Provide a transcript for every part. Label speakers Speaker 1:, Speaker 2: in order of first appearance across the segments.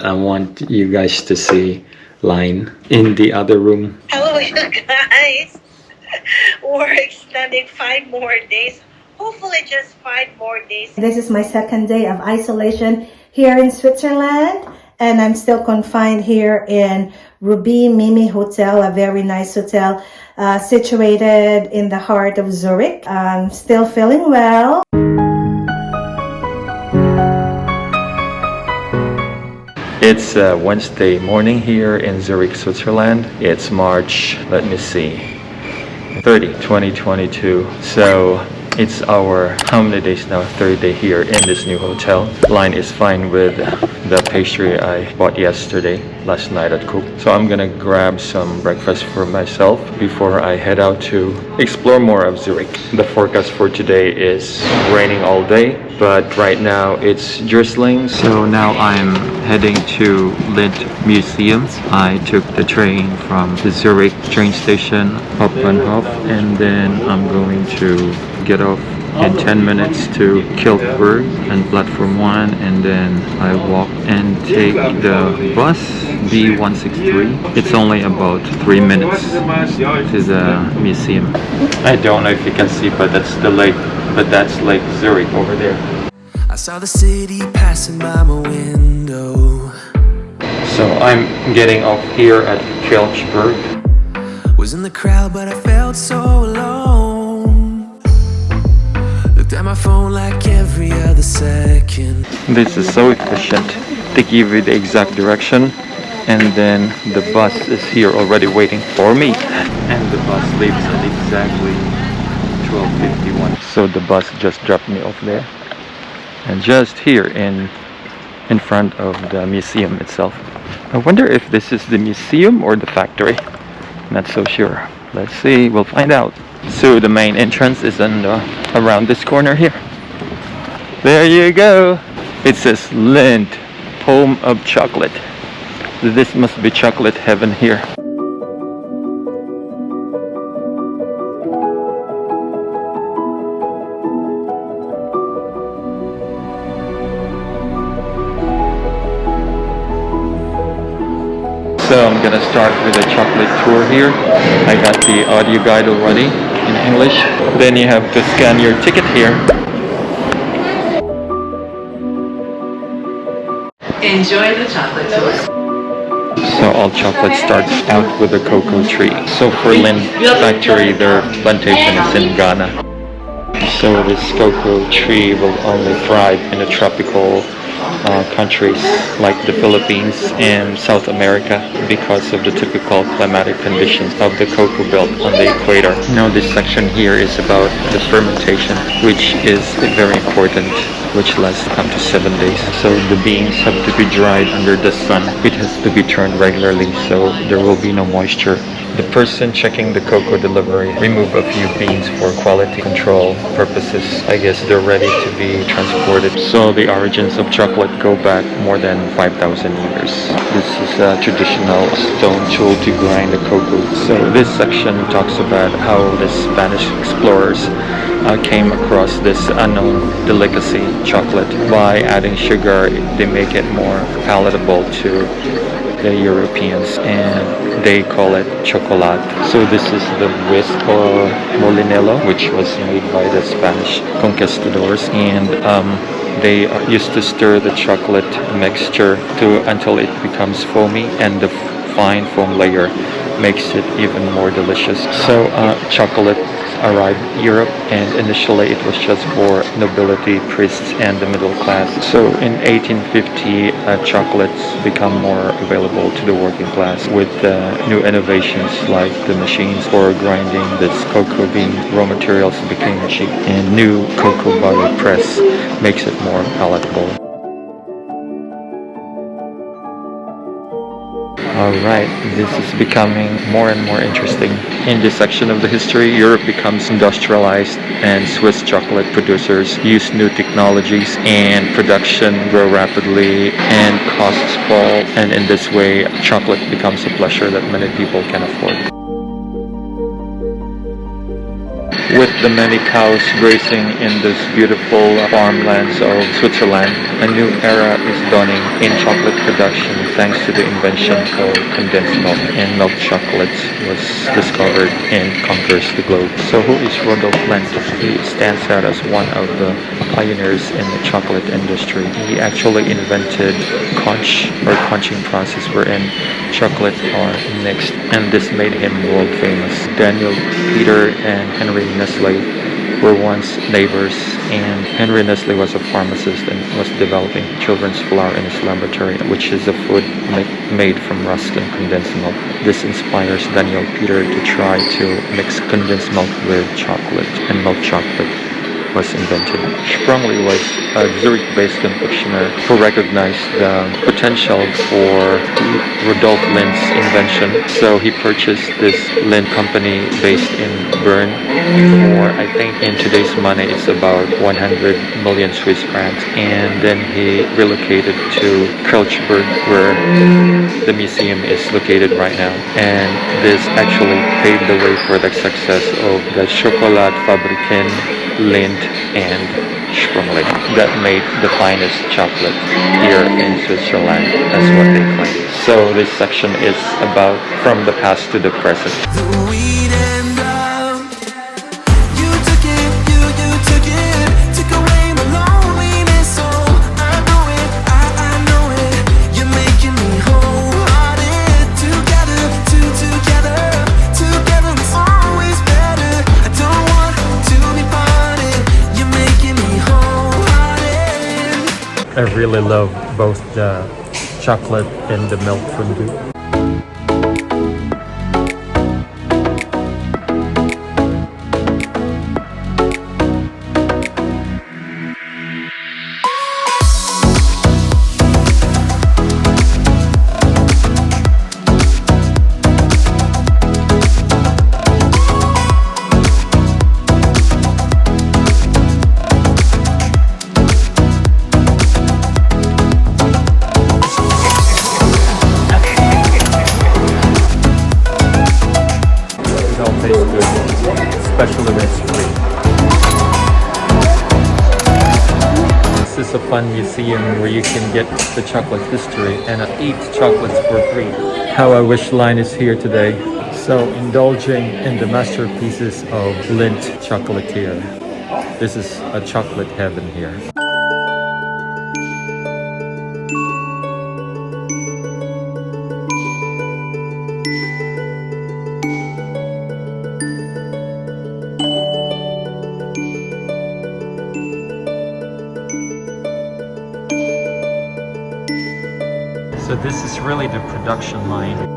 Speaker 1: I want you guys to see Line in the other room.
Speaker 2: Hello, you guys. We're extending 5 more days. Hopefully, just 5 more days.
Speaker 3: This is my second day of isolation here in Switzerland, and I'm still confined here in Ruby Mimi Hotel, a very nice hotel situated in the heart of Zurich. I'm still feeling well.
Speaker 1: It's Wednesday morning here in Zurich, Switzerland. It's March, let me see, 30, 2022. So it's our, how many days now? Third day here in this new hotel. Line is fine with the pastry I bought last night at Coop. So I'm gonna grab some breakfast for myself before I head out to explore more of Zurich. The forecast for today is raining all day, but right now it's drizzling. So now I'm heading to Lindt Museums. I took the train from the Zurich train station, Hauptbahnhof, and then I'm going to get off in 10 minutes to Kiltberg and platform 1, and then I walk and take the bus B163. It's only about 3 minutes to the museum. I don't know if you can see, but that's the lake, but that's Lake Zurich over there.
Speaker 4: I saw the city passing by my window.
Speaker 1: So I'm getting off here at Kilchberg.
Speaker 4: Was in the crowd, but I felt so alone. Looked at my phone like every other second.
Speaker 1: This is so efficient. They give you the exact direction, and then the bus is here already waiting for me. And the bus leaves at exactly 12:51. So the bus just dropped me off there. And just here in front of the museum itself. I wonder if this is the museum or the factory. Not so sure. Let's see, we'll find out. So the main entrance is around this corner here. There you go. It says Lindt, home of chocolate. This must be chocolate heaven here. So I'm gonna start with a chocolate tour here. I got the audio guide already in English. Then you have to scan your ticket here.
Speaker 5: Enjoy the chocolate tour.
Speaker 1: So all chocolate starts out with a cocoa tree. So for Lindt factory, their plantation is in Ghana. So this cocoa tree will only thrive in the tropical countries like the Philippines and South America because of the typical climatic conditions of the cocoa belt on the equator. Now this section here is about the fermentation, which is very important, which lasts up to 7 days. So the beans have to be dried under the sun. It has to be turned regularly so there will be no moisture. The person checking the cocoa delivery remove a few beans for quality control purposes. I guess they're ready to be transported. So the origins of chocolate go back more than 5,000 years. This is a traditional stone tool to grind the cocoa. So this section talks about how the Spanish explorers came across this unknown delicacy, chocolate. By adding sugar, they make it more palatable to the Europeans, and they call it chocolate. So this is the whisk or molinillo, which was made by the Spanish conquistadors, and they used to stir the chocolate mixture until it becomes foamy, and the fine foam layer makes it even more delicious. So chocolate arrived in Europe, and initially it was just for nobility, priests, and the middle class. So in 1850, chocolates become more available to the working class with new innovations like the machines for grinding this cocoa bean. Raw materials became cheap, and new cocoa butter press makes it more palatable. Alright, this is becoming more and more interesting. In this section of the history, Europe becomes industrialized and Swiss chocolate producers use new technologies and production grow rapidly and costs fall, and in this way chocolate becomes a pleasure that many people can afford. With the many cows grazing in this beautiful farmlands of Switzerland, a new era is dawning in chocolate production thanks to the invention of condensed milk, and milk chocolate was discovered and conquers the globe. So who is Rudolf Lindt? He stands out as one of the pioneers in the chocolate industry. He actually invented conch or conching process wherein chocolate are mixed, and this made him world famous. Daniel, Peter, and Henry Nestle were once neighbors, and Henry Nestle was a pharmacist and was developing children's flour in his laboratory, which is a food made from rust and condensed milk. This inspires Daniel Peter to try to mix condensed milk with chocolate, and milk chocolate was invented. Sprungli was a Zurich-based confectioner who recognized the potential for Rudolf Lindt's invention. So he purchased this Lindt company based in Bern for, I think in today's money, it's about 100 million Swiss francs. And then he relocated to Kreuzberg, where the museum is located right now. And this actually paved the way for the success of the Schokoladfabriken Lindt and Sprungli that made the finest chocolate here in Switzerland, that's what they claim. So this section is about from the past to the present.
Speaker 4: The weed and love, you took it, you took it, took away my loneliness. Oh, I know it, I know it. You're making me wholehearted. Together, together is always better. I don't want to be parted. You're making me wholehearted.
Speaker 1: I really love both the chocolate and the milk fondue. Especially when it's free. This is a fun museum where you can get the chocolate history and eat chocolates for free. How I wish Line is here today. So indulging in the masterpieces of Lindt chocolatier. This is a chocolate heaven here. So this is really the production line.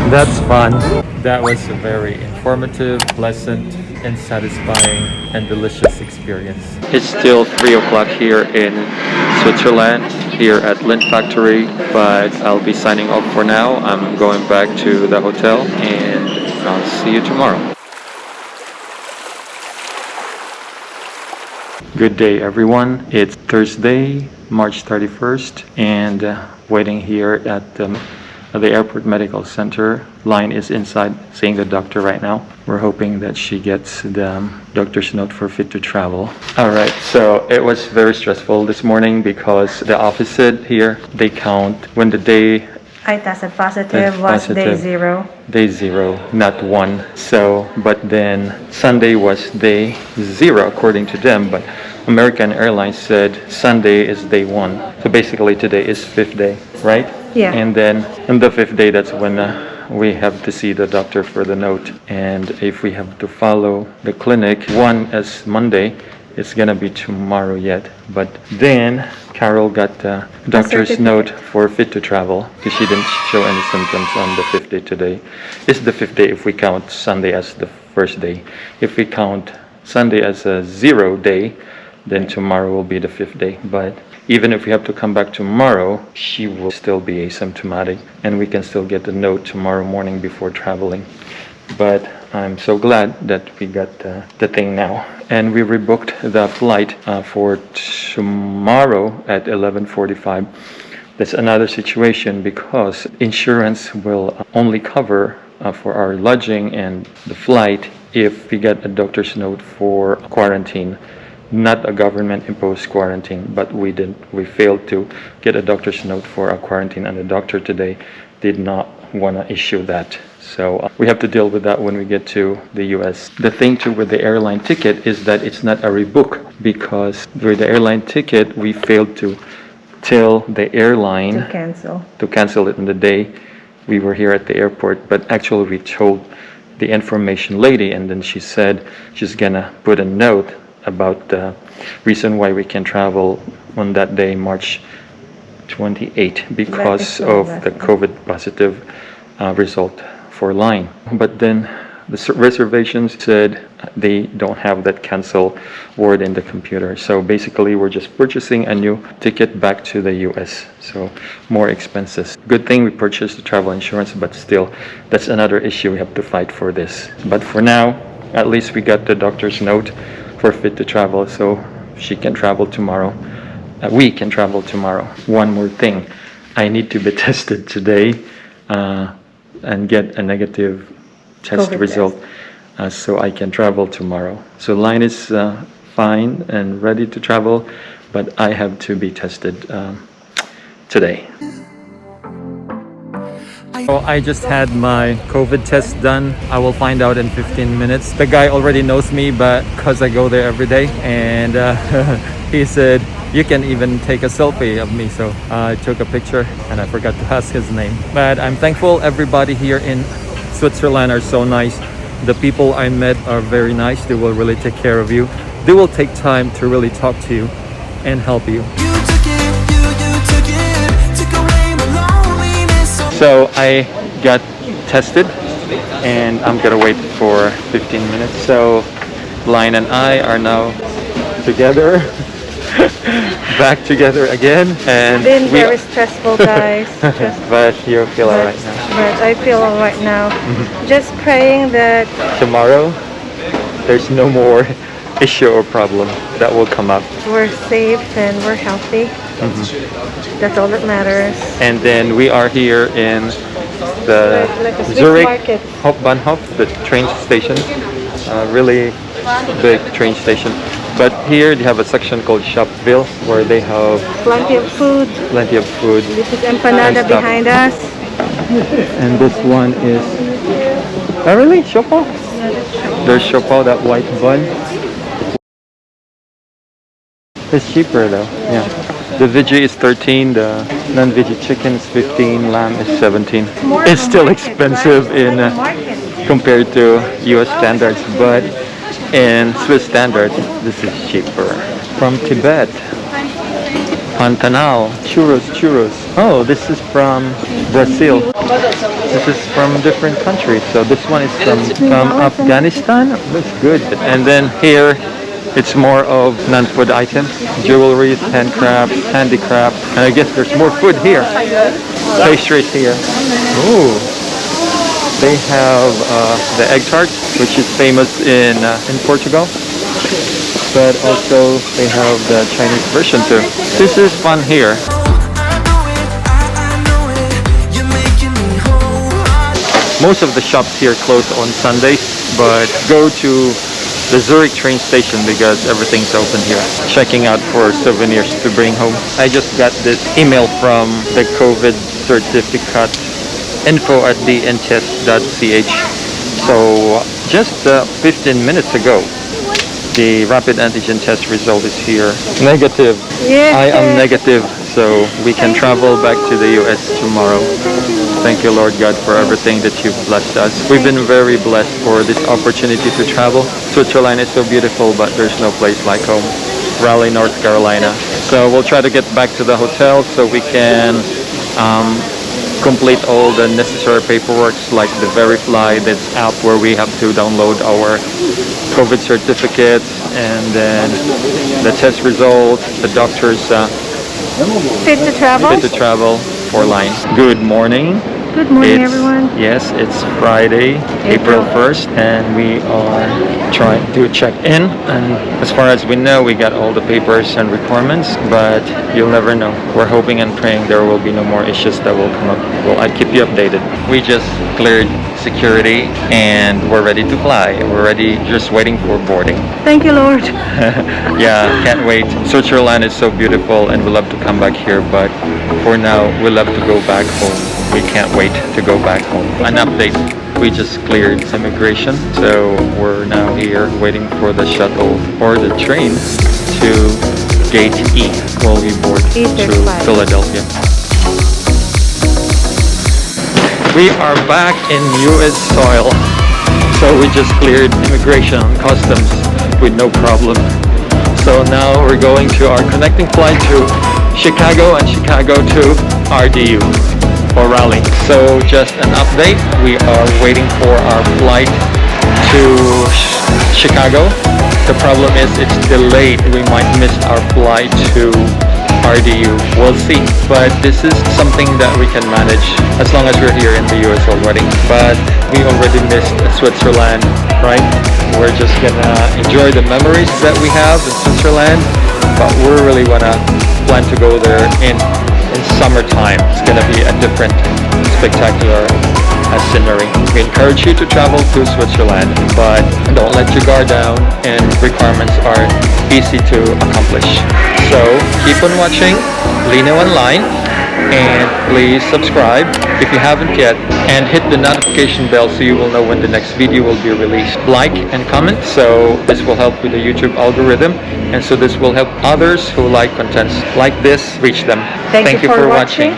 Speaker 1: That's fun. That was a very informative, pleasant, and satisfying and delicious experience. It's still 3 o'clock here in Switzerland, here at Lindt Factory, but I'll be signing off for now. I'm going back to the hotel, and I'll see you tomorrow. Good day, everyone. It's Thursday, March 31st, and waiting here at the airport medical center. Line is inside seeing the doctor right now. We're hoping that she gets the doctor's note for fit to travel. All right, so it was very stressful this morning because the opposite here, they count when the day
Speaker 3: I tested positive was day 0.
Speaker 1: Day 0, not 1. So, but then Sunday was day 0 according to them, but American Airlines said Sunday is day 1. So basically today is 5th day, right?
Speaker 3: Yeah.
Speaker 1: And then on the 5th day, that's when we have to see the doctor for the note. And if we have to follow the clinic, one is Monday, it's gonna be tomorrow yet. But then Carol got a doctor's
Speaker 3: certificate.
Speaker 1: note for fit to travel because she didn't show any symptoms on the 5th day today. It's the 5th day if we count Sunday as the first day. If we count Sunday as a 0 day, then tomorrow will be the 5th day. But even if we have to come back tomorrow, she will still be asymptomatic and we can still get the note tomorrow morning before traveling. But I'm so glad that we got the thing now. And we rebooked the flight for tomorrow at 11:45. That's another situation because insurance will only cover for our lodging and the flight if we get a doctor's note for quarantine. Not a government-imposed quarantine, but we failed to get a doctor's note for a quarantine, and the doctor today did not want to issue that. So we have to deal with that when we get to the US. The thing too with the airline ticket is that it's not a rebook because with the airline ticket, we failed to tell the airline to cancel it on the day we were here at the airport, but actually we told the information lady, and then she said she's gonna put a note about the reason why we can travel on that day, March 28, because of the COVID positive result for line. But then the reservations said they don't have that cancel word in the computer. So basically we're just purchasing a new ticket back to the US. So more expenses. Good thing we purchased the travel insurance, but still that's another issue. We have to fight for this. But for now, at least we got the doctor's note for fit to travel, so she can travel tomorrow. We can travel tomorrow. One more thing, I need to be tested today and get a negative test
Speaker 3: COVID
Speaker 1: result so I can travel tomorrow. So line is fine and ready to travel, but I have to be tested today. So I just had my COVID test done. I will find out in 15 minutes. The guy already knows me, but because I go there every day, and he said, you can even take a selfie of me. So I took a picture and I forgot to ask his name. But I'm thankful everybody here in Switzerland are so nice. The people I met are very nice. They will really take care of you. They will take time to really talk to you and help you. So I got tested and I'm gonna wait for 15 minutes. So Lion and I are now together, back together again, and
Speaker 3: Been very stressful, guys.
Speaker 1: but you feel alright now.
Speaker 3: But I feel alright now. Just praying that
Speaker 1: Tomorrow, there's no more issue or problem that will come up.
Speaker 3: we're safe and we're healthy. That's all that matters.
Speaker 1: And then we are here in the
Speaker 3: Like a Swiss
Speaker 1: Zurich
Speaker 3: market.
Speaker 1: Hauptbahnhof, the train station. Really big train station. But here they have a section called Shopville where they have
Speaker 3: Plenty of food.
Speaker 1: plenty of food.
Speaker 3: This is empanada
Speaker 1: And stuff.
Speaker 3: behind us.
Speaker 1: And this one is... Oh really? Siopaw? There's siopaw, that white bun. It's cheaper though, yeah. The veggie is 13, the non-veggie chicken is 15, lamb is 17. It's still expensive in compared to US standards, but in Swiss standards, this is cheaper. From Tibet, Pantanal, churros. Oh, this is from Brazil. This is from different countries. So this one is from Afghanistan. Looks good. And then here, it's more of non-food items, jewelry, handicraft, and I guess there's more food here. Pastries here. Ooh, they have the egg tart, which is famous in Portugal, but also they have the Chinese version too. This is fun here. Most of the shops here close on Sundays, but go to the Zurich train station because everything's open here. Checking out for souvenirs to bring home. I just got this email from the COVID certificate info@dnchess.ch. So just 15 minutes ago, The rapid antigen test result is here. Negative.
Speaker 3: Yeah.
Speaker 1: I am negative, so we can travel back to the US tomorrow. Thank you, Lord God, for everything that you've blessed us. We've been very blessed for this opportunity to travel. Switzerland is so beautiful, but there's no place like home. Raleigh, North Carolina. So we'll try to get back to the hotel so we can complete all the necessary paperwork, like the Verifly, that's app where we have to download our COVID certificates, and then the test results, the doctor's
Speaker 3: Fit to travel?
Speaker 1: fit to travel for line. Good morning.
Speaker 3: Good morning,
Speaker 1: It's-
Speaker 3: everyone.
Speaker 1: Yes, it's Friday, April 1st, and we are trying to check in. And as far as we know, we got all the papers and requirements, but you'll never know. We're hoping and praying there will be no more issues that will come up. Well, I'll keep you updated. We just cleared security and we're ready to fly. We're ready, just waiting for boarding.
Speaker 3: Thank you, Lord.
Speaker 1: Yeah, can't wait. Switzerland is so beautiful and we love to come back here, but for now, we love to go back home. We can't wait to go back home. An update, we just cleared immigration, so we're now here waiting for the shuttle or the train to gate E while we board to
Speaker 3: 8:35.
Speaker 1: Philadelphia. We are back in US soil, so we just cleared immigration and customs with no problem. So now we're going to our connecting flight to Chicago and Chicago to RDU or Raleigh. So just an update, we are waiting for our flight to Chicago. The problem is it's delayed. We might miss our flight to RDU. We'll see. But this is something that we can manage as long as we're here in the US already. But we already missed Switzerland, right? We're just gonna enjoy the memories that we have in Switzerland, but we really wanna plan to go there in summertime. It's gonna be a different spectacular scenery. We encourage you to travel to Switzerland, but don't let your guard down, and requirements are easy to accomplish. So keep on watching Lino Online, and please subscribe if you haven't yet, and hit the notification bell so you will know when the next video will be released. Like and comment, so this will help with the YouTube algorithm, and so this will help others who like contents like this reach them.
Speaker 3: Thank you for watching.